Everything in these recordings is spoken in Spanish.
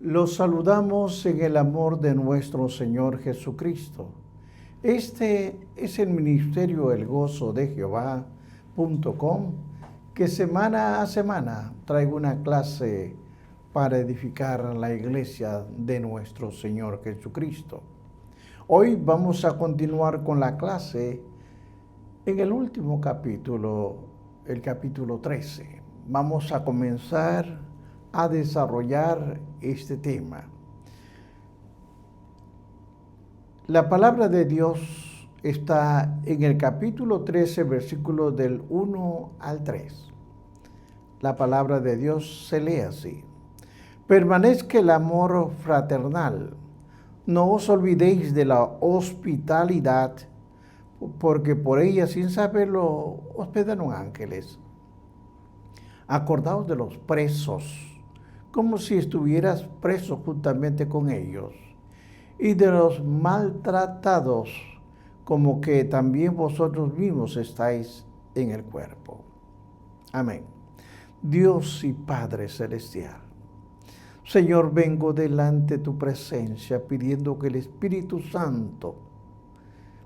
Los saludamos en el amor de nuestro Señor Jesucristo. Este es el ministerio El Gozo de Jehová.com, que semana a semana trae una clase para edificar la iglesia de nuestro Señor Jesucristo. Hoy vamos a continuar con la clase en el último capítulo, el capítulo 13. Vamos a comenzar a desarrollar este tema. La palabra de Dios está en el capítulo 13, versículos del 1 al 3. La palabra de Dios se lee así: Permanezca el amor fraternal. No os olvidéis de la hospitalidad, porque por ella, sin saberlo, hospedaron ángeles. Acordaos de los presos, como si estuvieras preso juntamente con ellos, y de los maltratados, como que también vosotros mismos estáis en el cuerpo. Amén. Dios y Padre Celestial, Señor, vengo delante de tu presencia pidiendo que el Espíritu Santo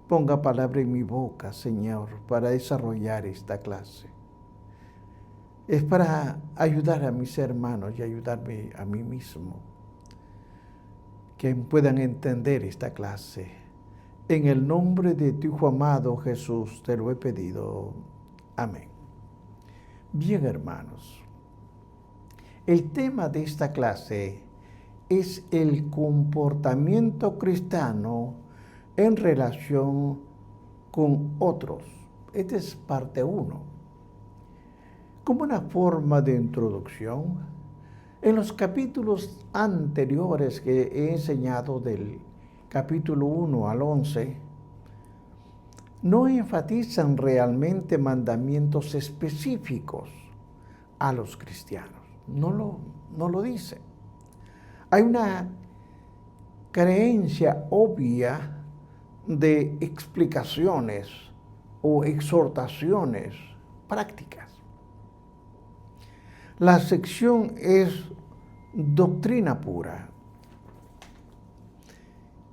ponga palabra en mi boca, Señor, para desarrollar esta clase. Es para ayudar a mis hermanos y ayudarme a mí mismo, que puedan entender esta clase. En el nombre de tu Hijo amado Jesús te lo he pedido. Amén. Bien, hermanos, el tema de esta clase es el comportamiento cristiano en relación con otros. Esta es parte 1. Como una forma de introducción, en los capítulos anteriores que he enseñado, del capítulo 1 al 11, no enfatizan realmente mandamientos específicos a los cristianos. No lo dice. Hay una creencia obvia de explicaciones o exhortaciones prácticas. La sección es doctrina pura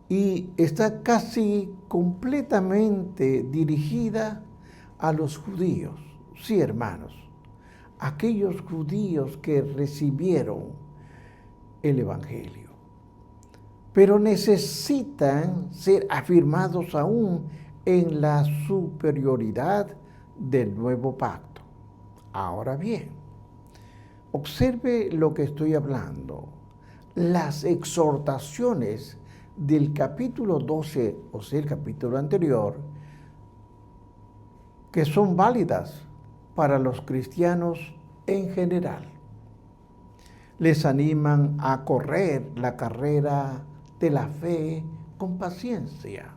y está casi completamente dirigida a los judíos. Sí, hermanos, aquellos judíos que recibieron el Evangelio, pero necesitan ser afirmados aún en la superioridad del nuevo pacto. Ahora bien, observe lo que estoy hablando. Las exhortaciones del capítulo 12, o sea, el capítulo anterior, que son válidas para los cristianos en general. Les animan a correr la carrera de la fe con paciencia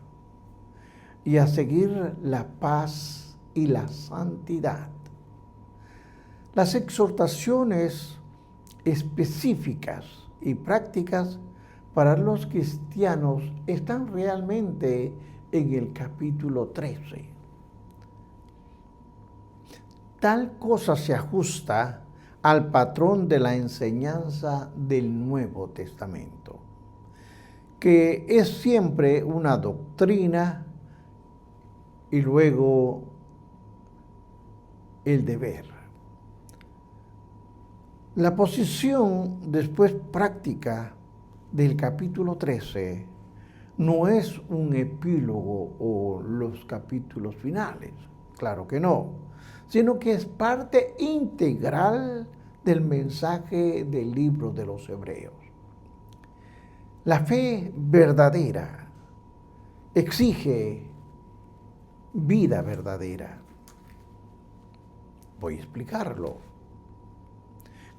y a seguir la paz y la santidad. Las exhortaciones específicas y prácticas para los cristianos están realmente en el capítulo 13. Tal cosa se ajusta al patrón de la enseñanza del Nuevo Testamento, que es siempre una doctrina y luego el deber. La posición después práctica del capítulo 13 no es un epílogo o los capítulos finales, claro que no, sino que es parte integral del mensaje del libro de los Hebreos. La fe verdadera exige vida verdadera. Voy a explicarlo.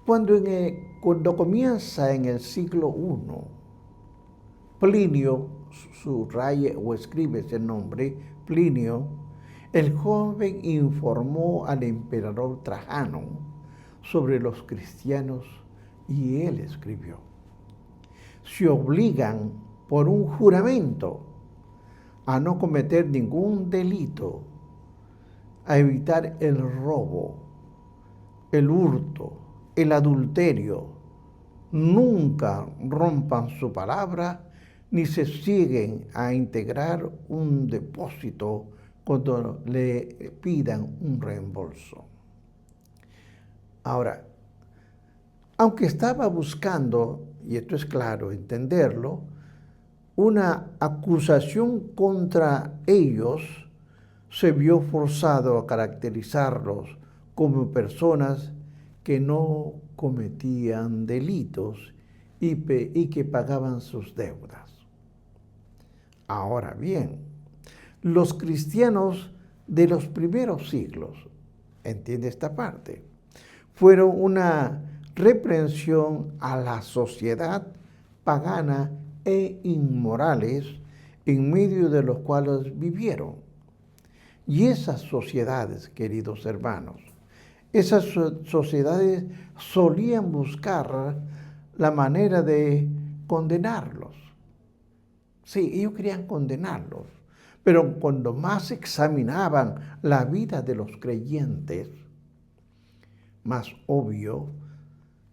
Cuando comienza en el siglo I, Plinio, subraya o escribe ese nombre, Plinio, el joven informó al emperador Trajano sobre los cristianos y él escribió: se obligan por un juramento a no cometer ningún delito, a evitar el robo, el hurto, el adulterio, nunca rompan su palabra ni se cieguen a integrar un depósito cuando le pidan un reembolso. Ahora, aunque estaba buscando, y esto es claro entenderlo, una acusación contra ellos, se vio forzado a caracterizarlos como personas que no cometían delitos y que pagaban sus deudas. Ahora bien, los cristianos de los primeros siglos, entiende esta parte, fueron una reprensión a la sociedad pagana e inmorales en medio de los cuales vivieron. Y esas sociedades, queridos hermanos, esas sociedades solían buscar la manera de condenarlos. Sí, ellos querían condenarlos, pero cuando más examinaban la vida de los creyentes, más obvio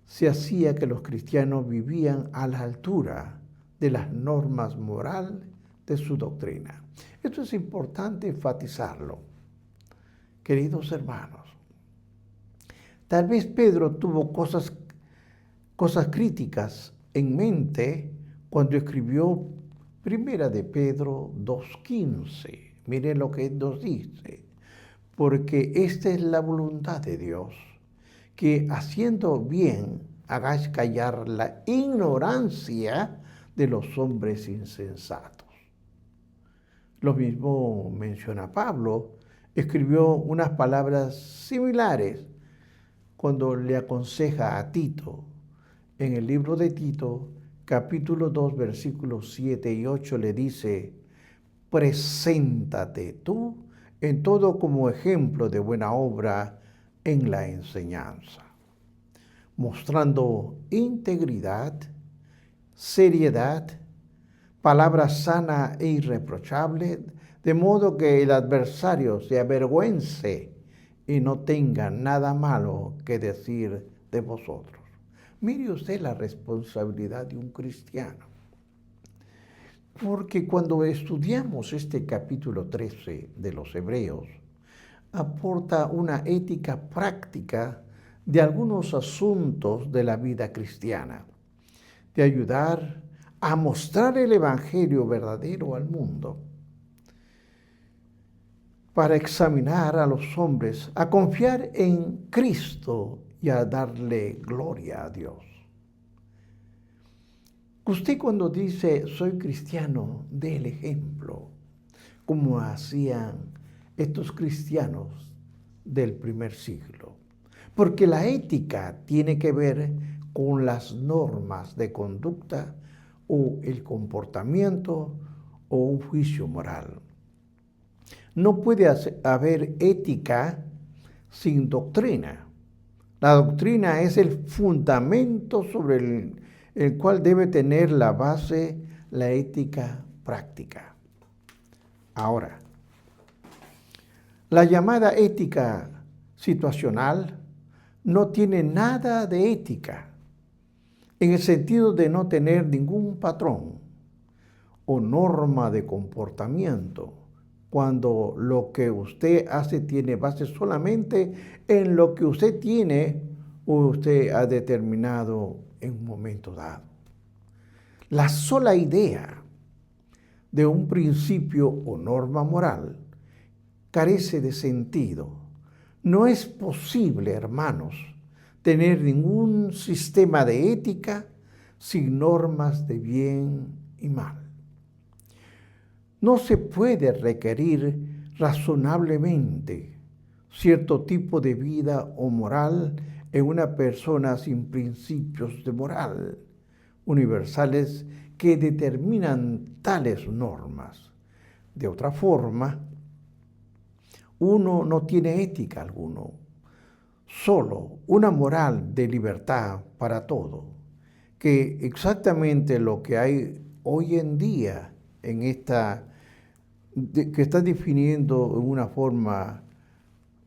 se hacía que los cristianos vivían a la altura de las normas morales de su doctrina. Esto es importante enfatizarlo, queridos hermanos. Tal vez Pedro tuvo cosas críticas en mente cuando escribió Primera de Pedro 2:15. Miren lo que nos dice. Porque esta es la voluntad de Dios, que haciendo bien hagáis callar la ignorancia de los hombres insensatos. Lo mismo menciona Pablo, escribió unas palabras similares cuando le aconseja a Tito. En el libro de Tito, capítulo 2, versículos 7 y 8, le dice, preséntate tú en todo como ejemplo de buena obra en la enseñanza, mostrando integridad, seriedad, palabra sana e irreprochable, de modo que el adversario se avergüence y no tenga nada malo que decir de vosotros. Mire usted la responsabilidad de un cristiano. Porque cuando estudiamos este capítulo 13 de los Hebreos, aporta una ética práctica de algunos asuntos de la vida cristiana, de ayudar a mostrar el Evangelio verdadero al mundo, para examinar a los hombres, a confiar en Cristo y a darle gloria a Dios. Usted cuando dice, soy cristiano, dé el ejemplo, como hacían estos cristianos del primer siglo. Porque la ética tiene que ver con las normas de conducta o el comportamiento o un juicio moral. No puede haber ética sin doctrina. La doctrina es el fundamento sobre el cual debe tener la base la ética práctica. Ahora, la llamada ética situacional no tiene nada de ética, en el sentido de no tener ningún patrón o norma de comportamiento, cuando lo que usted hace tiene base solamente en lo que usted tiene o usted ha determinado en un momento dado. La sola idea de un principio o norma moral carece de sentido. No es posible, hermanos, tener ningún sistema de ética sin normas de bien y mal. No se puede requerir razonablemente cierto tipo de vida o moral en una persona sin principios de moral universales que determinan tales normas. De otra forma, uno no tiene ética alguno, solo una moral de libertad para todo, que exactamente lo que hay hoy en día en que está definiendo en una forma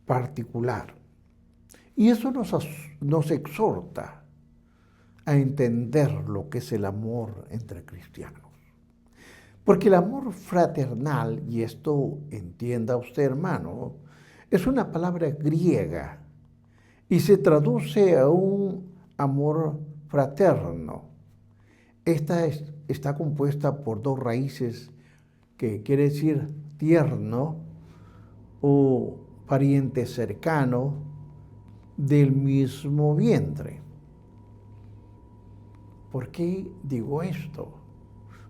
particular. Y eso nos exhorta a entender lo que es el amor entre cristianos. Porque el amor fraternal, y esto entienda usted, hermano, es una palabra griega y se traduce a un amor fraterno. Esta está compuesta por dos raíces que quiere decir tierno o pariente cercano del mismo vientre. ¿Por qué digo esto?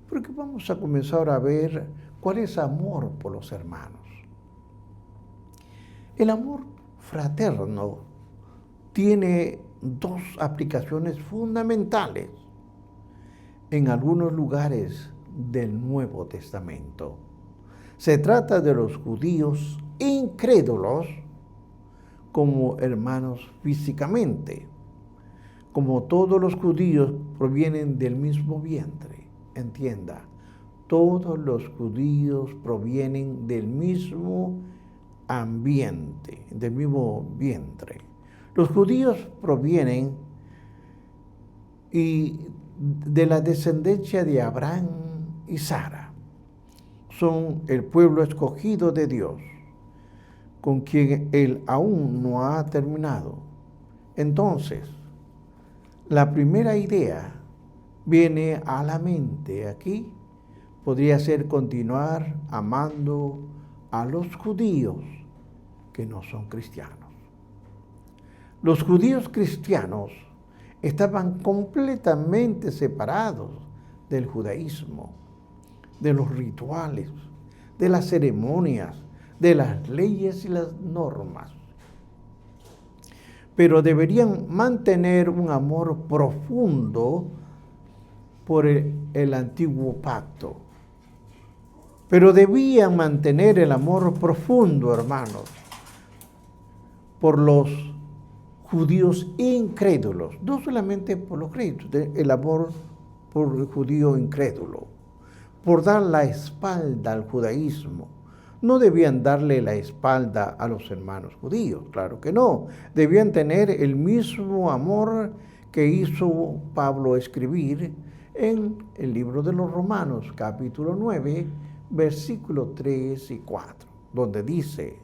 Porque vamos a comenzar a ver cuál es amor por los hermanos. El amor fraterno tiene dos aplicaciones fundamentales en algunos lugares del Nuevo Testamento. Se trata de los judíos incrédulos como hermanos físicamente. Como todos los judíos provienen del mismo vientre, entienda, todos los judíos provienen del mismo ambiente, del mismo vientre. Los judíos provienen de la descendencia de Abraham y Sara. Son el pueblo escogido de Dios, con quien Él aún no ha terminado. Entonces, la primera idea viene a la mente aquí. Podría ser continuar amando a los judíos que no son cristianos. Los judíos cristianos estaban completamente separados del judaísmo, de los rituales, de las ceremonias, de las leyes y las normas. Pero deberían mantener un amor profundo por el antiguo pacto. Pero debían mantener el amor profundo, hermanos, por los judíos incrédulos, no solamente por los crédulos, el amor por el judío incrédulo, por dar la espalda al judaísmo. No debían darle la espalda a los hermanos judíos, claro que no. Debían tener el mismo amor que hizo Pablo escribir en el libro de los Romanos, capítulo 9, versículos 3 y 4, donde dice,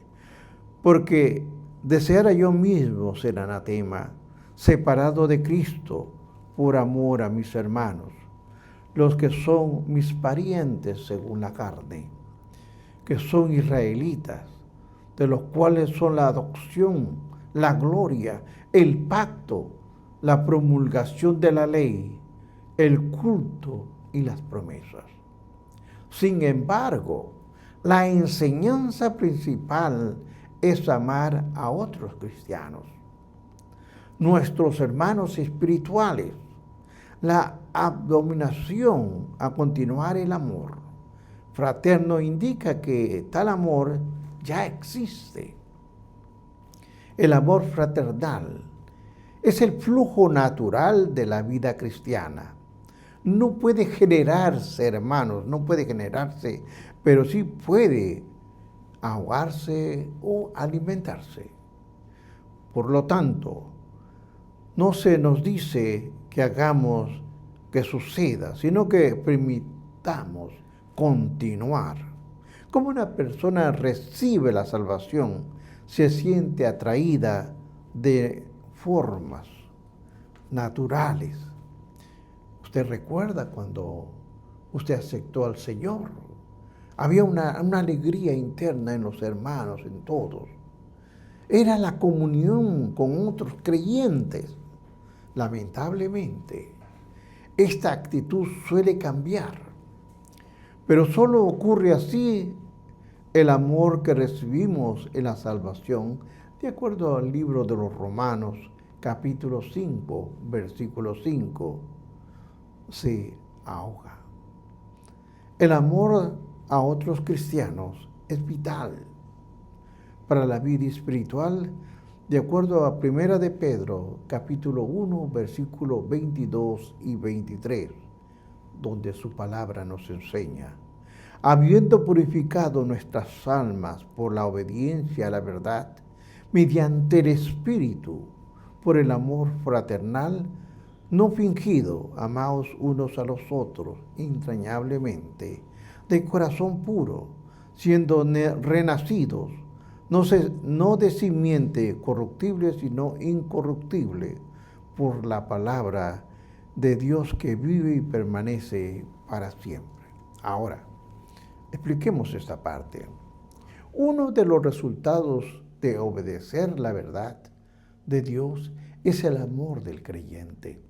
porque deseara yo mismo ser anatema, separado de Cristo, por amor a mis hermanos, los que son mis parientes según la carne, que son israelitas, de los cuales son la adopción, la gloria, el pacto, la promulgación de la ley, el culto y las promesas. Sin embargo, la enseñanza principal es amar a otros cristianos, nuestros hermanos espirituales, la abominación a continuar el amor fraterno indica que tal amor ya existe. El amor fraternal es el flujo natural de la vida cristiana. No puede generarse, hermanos, no puede generarse, pero sí puede ahogarse o alimentarse. Por lo tanto, no se nos dice que hagamos que suceda, sino que permitamos continuar. Como una persona recibe la salvación, se siente atraída de formas naturales. Usted recuerda cuando usted aceptó al Señor. Había una alegría interna en los hermanos, en todos. Era la comunión con otros creyentes. Lamentablemente, esta actitud suele cambiar. Pero solo ocurre así el amor que recibimos en la salvación, de acuerdo al libro de los Romanos, capítulo 5, versículo 5, se ahoga. El amor a otros cristianos es vital para la vida espiritual, de acuerdo a 1 de Pedro, capítulo 1, versículos 22 y 23, donde su palabra nos enseña, habiendo purificado nuestras almas por la obediencia a la verdad, mediante el Espíritu, por el amor fraternal, no fingido, amaos unos a los otros entrañablemente, de corazón puro, siendo renacidos, no de simiente corruptible, sino incorruptible, por la palabra de Dios que vive y permanece para siempre. Ahora, expliquemos esta parte. Uno de los resultados de obedecer la verdad de Dios es el amor del creyente.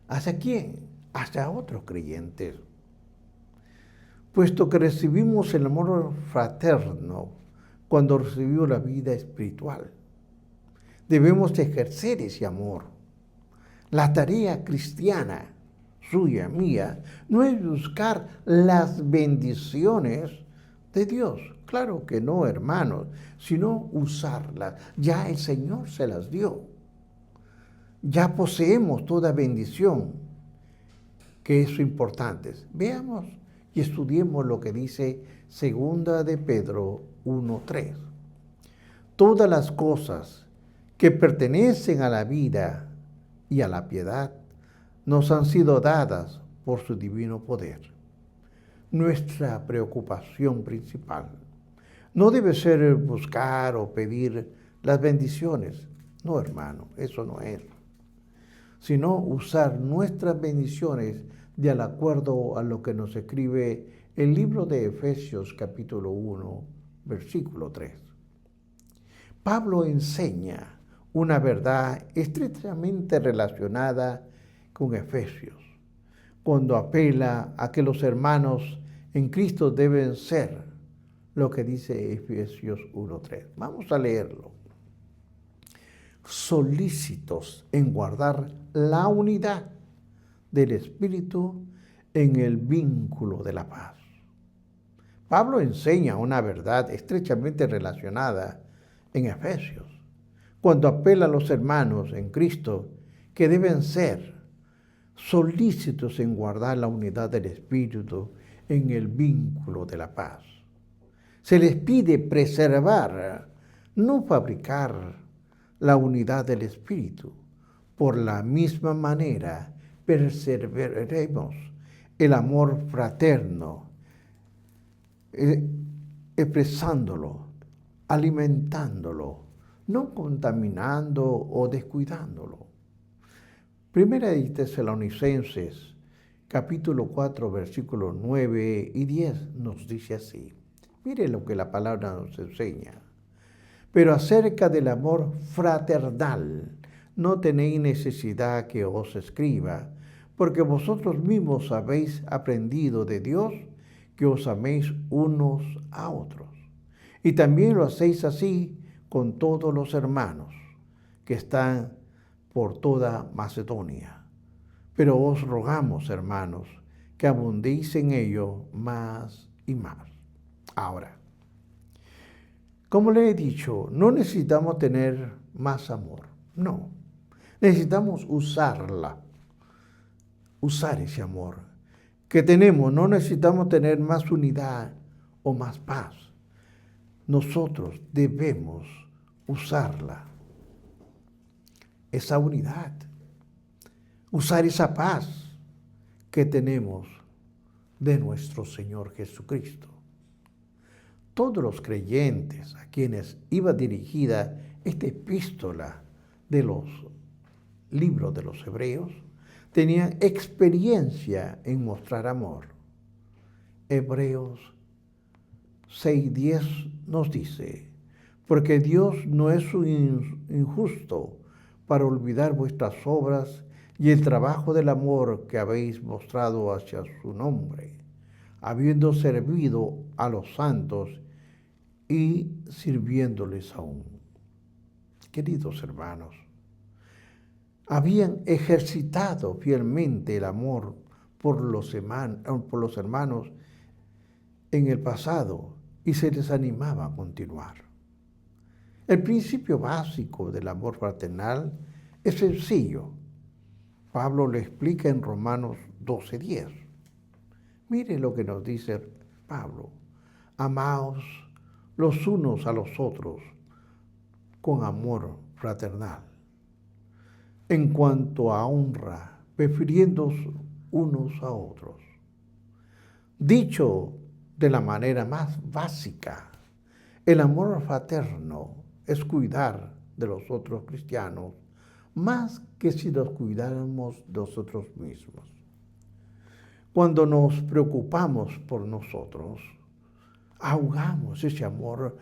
¿Hacia quién? Hacia otros creyentes. Puesto que recibimos el amor fraterno cuando recibimos la vida espiritual, debemos ejercer ese amor. La tarea cristiana, suya, mía, no es buscar las bendiciones de Dios. Claro que no, hermanos, sino usarlas. Ya el Señor se las dio. Ya poseemos toda bendición, que es importante. Veamos y estudiemos lo que dice 2 de Pedro 1:3. Todas las cosas que pertenecen a la vida y a la piedad nos han sido dadas por su divino poder. Nuestra preocupación principal no debe ser buscar o pedir las bendiciones. No, hermano, eso no es. Sino usar nuestras bendiciones de acuerdo a lo que nos escribe el libro de Efesios capítulo 1, versículo 3. Pablo enseña una verdad estrechamente relacionada con Efesios, cuando apela a que los hermanos en Cristo deben ser lo que dice Efesios 1:3. Vamos a leerlo. Solícitos en guardar la unidad del Espíritu en el vínculo de la paz. Pablo enseña una verdad estrechamente relacionada en Efesios, cuando apela a los hermanos en Cristo que deben ser solícitos en guardar la unidad del Espíritu en el vínculo de la paz. Se les pide preservar, no fabricar la unidad del Espíritu. Por la misma manera, perseveremos el amor fraterno, expresándolo, alimentándolo, no contaminando o descuidándolo. Primera de Tesalonicenses, capítulo 4, versículos 9 y 10 nos dice así. Mire lo que la palabra nos enseña. Pero acerca del amor fraternal, no tenéis necesidad que os escriba, porque vosotros mismos habéis aprendido de Dios que os améis unos a otros. Y también lo hacéis así con todos los hermanos que están por toda Macedonia. Pero os rogamos, hermanos, que abundéis en ello más y más. Ahora, como le he dicho, no necesitamos tener más amor, no. Necesitamos usar ese amor que tenemos. No necesitamos tener más unidad o más paz. Nosotros debemos usarla, esa unidad, usar esa paz que tenemos de nuestro Señor Jesucristo. Todos los creyentes a quienes iba dirigida esta epístola de los libros de los Hebreos tenían experiencia en mostrar amor. Hebreos 6:10 nos dice, porque Dios no es un injusto para olvidar vuestras obras y el trabajo del amor que habéis mostrado hacia su nombre, habiendo servido a los santos y sirviéndoles aún. Queridos hermanos, habían ejercitado fielmente el amor por los hermanos en el pasado y se les animaba a continuar. El principio básico del amor fraternal es sencillo. Pablo lo explica en Romanos 12:10. Mire lo que nos dice Pablo. Amaos los unos a los otros con amor fraternal. en cuanto a honra, prefiriéndose unos a otros. Dicho de la manera más básica, el amor fraterno es cuidar de los otros cristianos más que si los cuidáramos nosotros mismos. Cuando nos preocupamos por nosotros, ahogamos ese amor,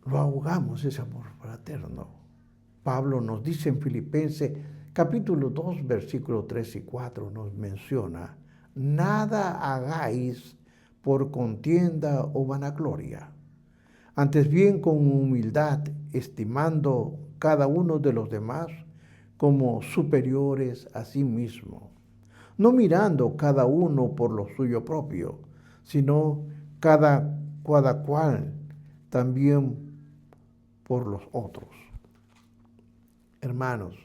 lo ahogamos ese amor fraterno. Pablo nos dice en Filipenses capítulo 2, versículos 3 y 4, nos menciona: nada hagáis por contienda o vanagloria, antes bien con humildad, estimando cada uno de los demás como superiores a sí mismo, no mirando cada uno por lo suyo propio, sino cada cual también por los otros. Hermanos,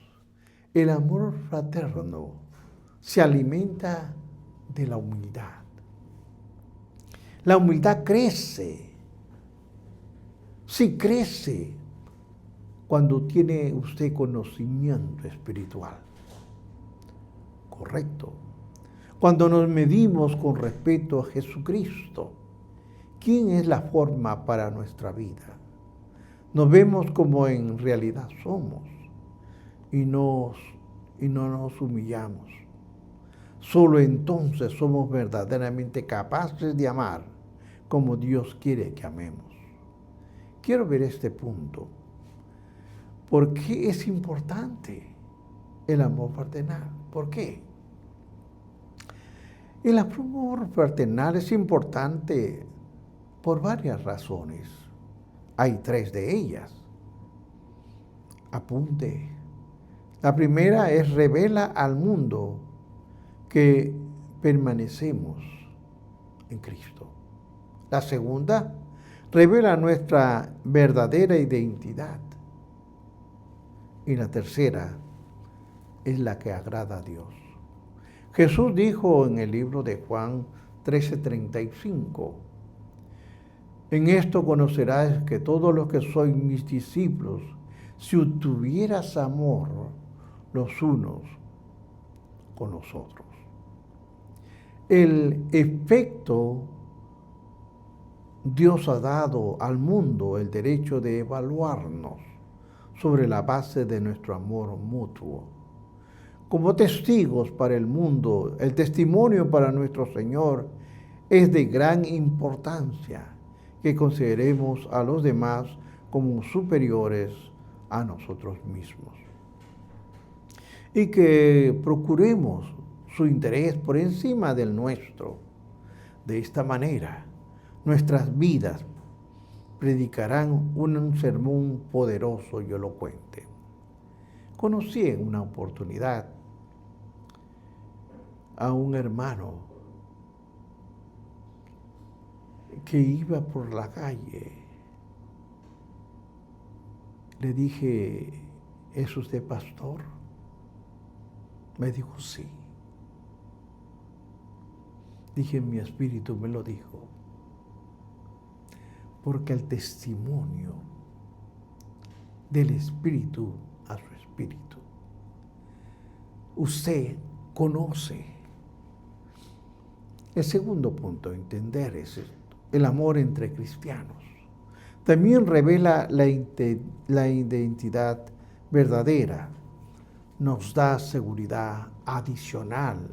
el amor fraterno se alimenta de la humildad. La humildad crece. Sí crece cuando tiene usted conocimiento espiritual. Correcto. Cuando nos medimos con respeto a Jesucristo, ¿quién es la forma para nuestra vida? Nos vemos como en realidad somos y no nos humillamos. Solo entonces somos verdaderamente capaces de amar como Dios quiere que amemos. Quiero ver este punto. ¿Por qué es importante el amor fraternal? ¿Por qué? El amor fraternal es importante por varias razones. Hay 3 de ellas. Apunte. La primera es revela al mundo que permanecemos en Cristo. La segunda revela nuestra verdadera identidad. Y la tercera es la que agrada a Dios. Jesús dijo en el libro de Juan 13:35, en esto conocerás que todos los que sois mis discípulos, si tuvieras amor los unos con los otros. El efecto, Dios ha dado al mundo el derecho de evaluarnos sobre la base de nuestro amor mutuo. Como testigos para el mundo, el testimonio para nuestro Señor es de gran importancia que consideremos a los demás como superiores a nosotros mismos y que procuremos su interés por encima del nuestro. De esta manera, nuestras vidas predicarán un sermón poderoso y elocuente. Conocí en una oportunidad a un hermano que iba por la calle. Le dije, ¿es usted pastor? Me dijo, sí. Dije, mi espíritu me lo dijo. Porque el testimonio del espíritu a su espíritu. Usted conoce. El segundo punto a entender es esto, el amor entre cristianos. También revela la identidad verdadera. Nos da seguridad adicional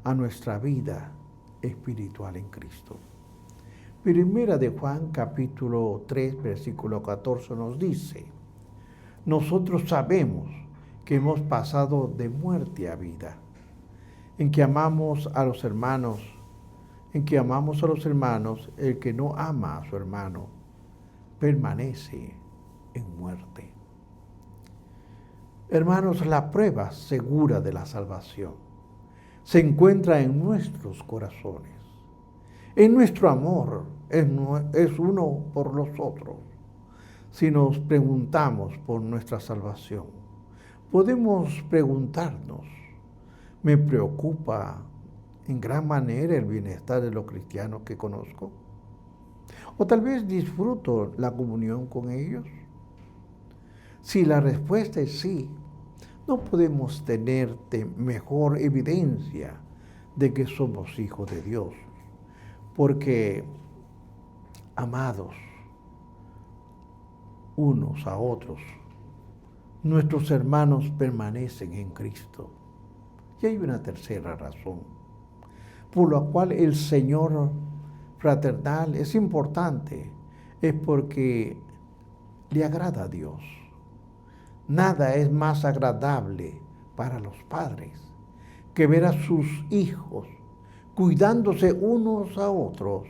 a nuestra vida espiritual en Cristo. Primera de Juan, capítulo 3, versículo 14 nos dice, nosotros sabemos que hemos pasado de muerte a vida, en que amamos a los hermanos, el que no ama a su hermano, permanece en muerte. Hermanos, la prueba segura de la salvación se encuentra en nuestros corazones. En nuestro amor es uno por los otros. Si nos preguntamos por nuestra salvación, podemos preguntarnos, ¿me preocupa en gran manera el bienestar de los cristianos que conozco? ¿O tal vez disfruto la comunión con ellos? Si la respuesta es sí, no podemos tener mejor evidencia de que somos hijos de Dios. Porque, amados unos a otros, nuestros hermanos permanecen en Cristo. Y hay una tercera razón, por la cual el Señor fraternal es importante, es porque le agrada a Dios. Nada es más agradable para los padres que ver a sus hijos cuidándose unos a otros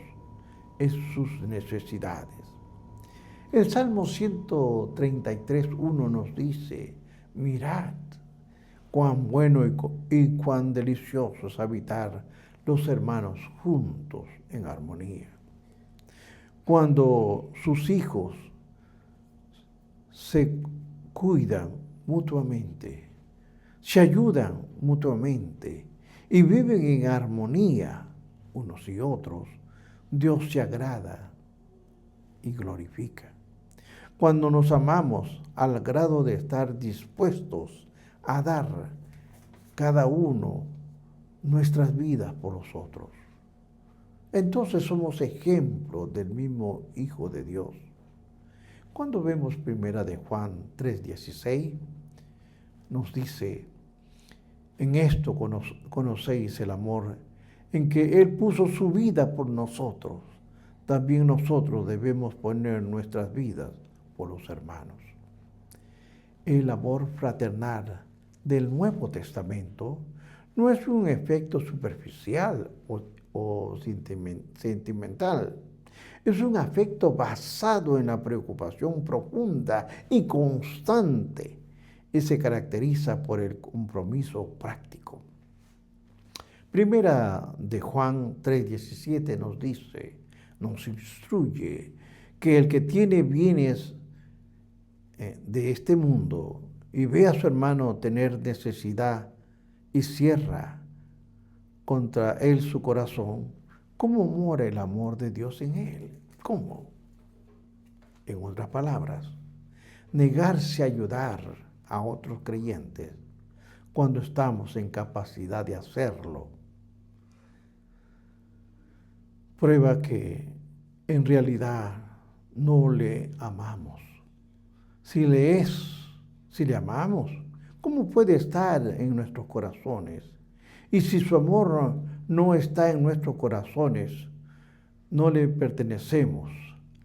en sus necesidades. El Salmo 133:1 nos dice: mirad cuán bueno y cuán delicioso es habitar los hermanos juntos en armonía. Cuando sus hijos se cuidan mutuamente, se ayudan mutuamente y viven en armonía unos y otros, Dios se agrada y glorifica. Cuando nos amamos al grado de estar dispuestos a dar cada uno nuestras vidas por los otros, entonces somos ejemplos del mismo Hijo de Dios. Cuando vemos primera de Juan 3:16, nos dice: en esto conocéis el amor, en que Él puso su vida por nosotros. También nosotros debemos poner nuestras vidas por los hermanos. El amor fraternal del Nuevo Testamento no es un efecto superficial o sentimental. Es un afecto basado en la preocupación profunda y constante y se caracteriza por el compromiso práctico. Primera de Juan 3:17 nos instruye que el que tiene bienes de este mundo y ve a su hermano tener necesidad y cierra contra él su corazón, ¿cómo mora el amor de Dios en él? ¿Cómo? En otras palabras, negarse a ayudar a otros creyentes cuando estamos en capacidad de hacerlo prueba que en realidad no le amamos. Si le amamos, ¿cómo puede estar en nuestros corazones? Y si su amor no está en nuestros corazones, no le pertenecemos.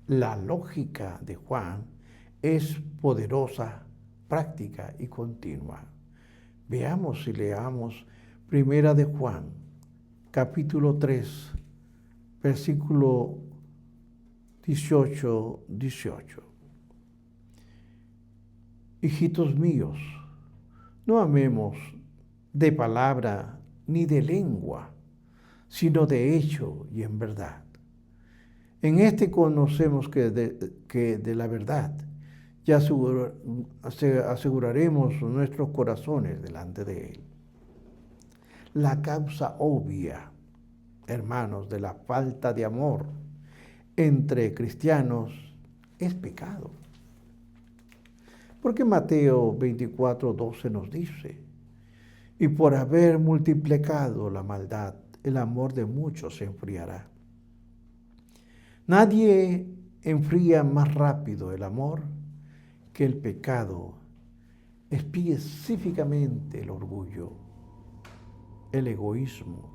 La lógica de Juan es poderosa, práctica y continua. Veamos y leamos Primera de Juan, capítulo 3, versículo 18. Hijitos míos, no amemos de palabra ni de lengua, sino de hecho y en verdad. En este conocemos que de la verdad ya aseguraremos nuestros corazones delante de Él. La causa obvia, hermanos, de la falta de amor entre cristianos es pecado. Porque Mateo 24:12 nos dice: y por haber multiplicado la maldad, el amor de muchos se enfriará. Nadie enfría más rápido el amor que el pecado, específicamente el orgullo, el egoísmo,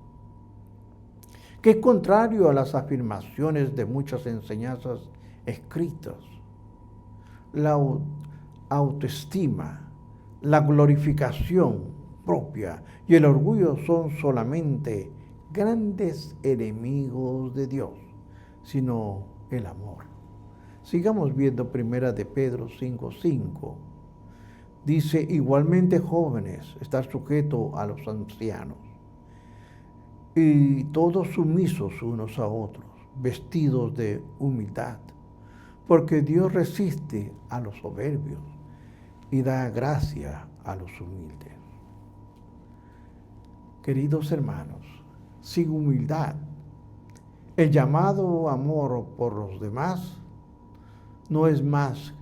que es contrario a las afirmaciones de muchas enseñanzas escritas. La autoestima, la glorificación propia y el orgullo son solamente grandes enemigos de Dios, sino el amor. Sigamos viendo primera de Pedro 5:5. Dice: igualmente jóvenes, estar sujetos a los ancianos, y todos sumisos unos a otros, vestidos de humildad, porque Dios resiste a los soberbios y da gracia a los humildes. Queridos hermanos, sin humildad, el llamado amor por los demás no es más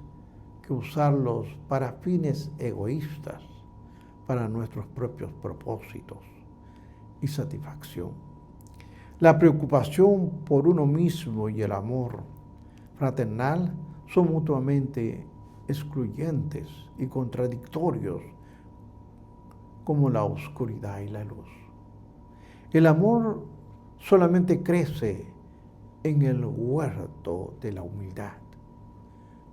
que usarlos para fines egoístas, para nuestros propios propósitos y satisfacción. La preocupación por uno mismo y el amor fraternal son mutuamente excluyentes y contradictorios como la oscuridad y la luz. El amor solamente crece en el huerto de la humildad.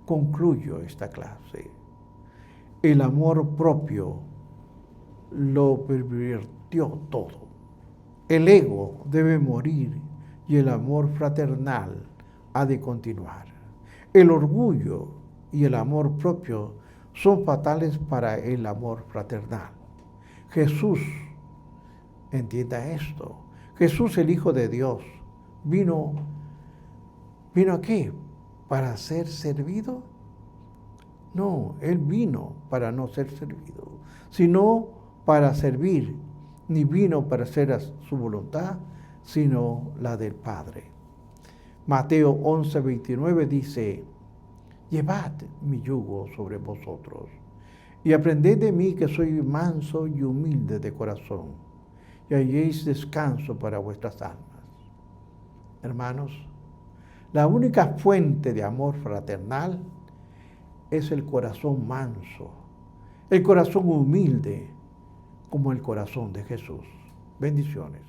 Concluyo esta clase. El amor propio lo pervirtió todo. El ego debe morir y el amor fraternal ha de continuar. El orgullo y el amor propio son fatales para el amor fraternal. Jesús, entienda esto, Jesús el Hijo de Dios vino aquí para ser servido. No, Él vino para no ser servido, sino para servir. Ni vino para hacer su voluntad, sino la del Padre. Mateo 11:29 dice, llevad mi yugo sobre vosotros y aprended de mí que soy manso y humilde de corazón, y halléis descanso para vuestras almas. Hermanos, la única fuente de amor fraternal es el corazón manso, el corazón humilde, como el corazón de Jesús. Bendiciones.